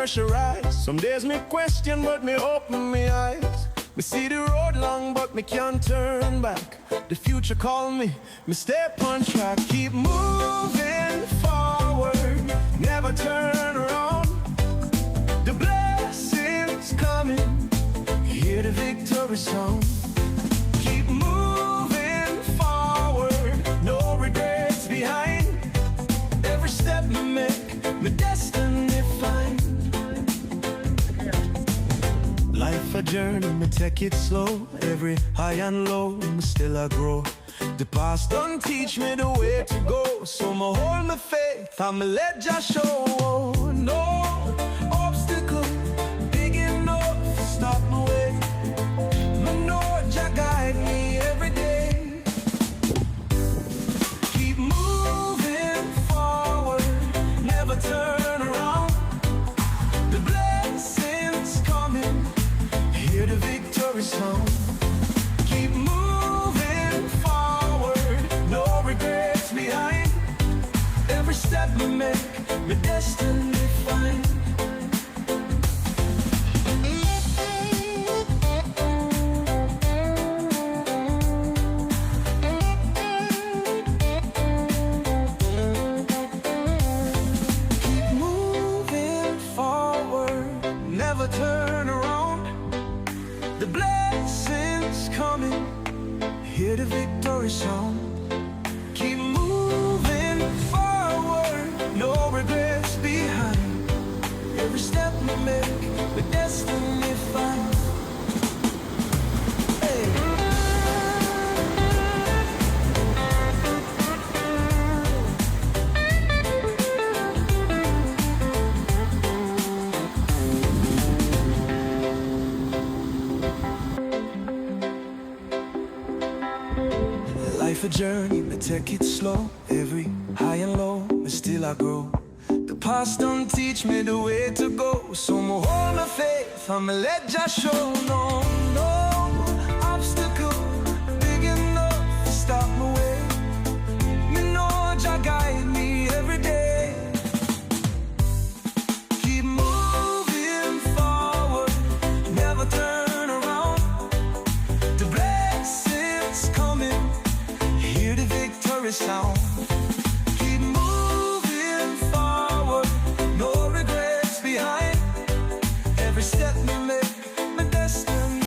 pressure rise. Some days me question, but me open my eyes. Me see the road long, but me can't turn back. The future call me step on track. Keep moving forward, never turn around. The blessings coming, hear the victory song. Keep moving forward, no regrets behind. Every step me make, my destiny find. Life a journey, me take it slow. Every high and low, me still I grow. The past don't teach me the way to go, so me hold my faith and me let Jah show. No obstacle big enough to stop my way. Me know Jah guide me every day. Keep moving forward, never turn around. The blessings coming, hear the victory song. Keep moving forward, no regrets behind. Every step we make, my destiny find. Keep moving forward, never turn around. The blessings coming, hear the victory song. Keep moving forward, no regrets behind. Every step we make, the destiny find. Hey. Life a journey, me take it slow. Every high and low, me still I grow. The past don't teach me the way to go, so me hold my faith and me let Jah show. No, no obstacle big enough to stop my way. Me know Jah guide me every day. Keep moving forward, never turn around. The blessings coming, hear the victory sound.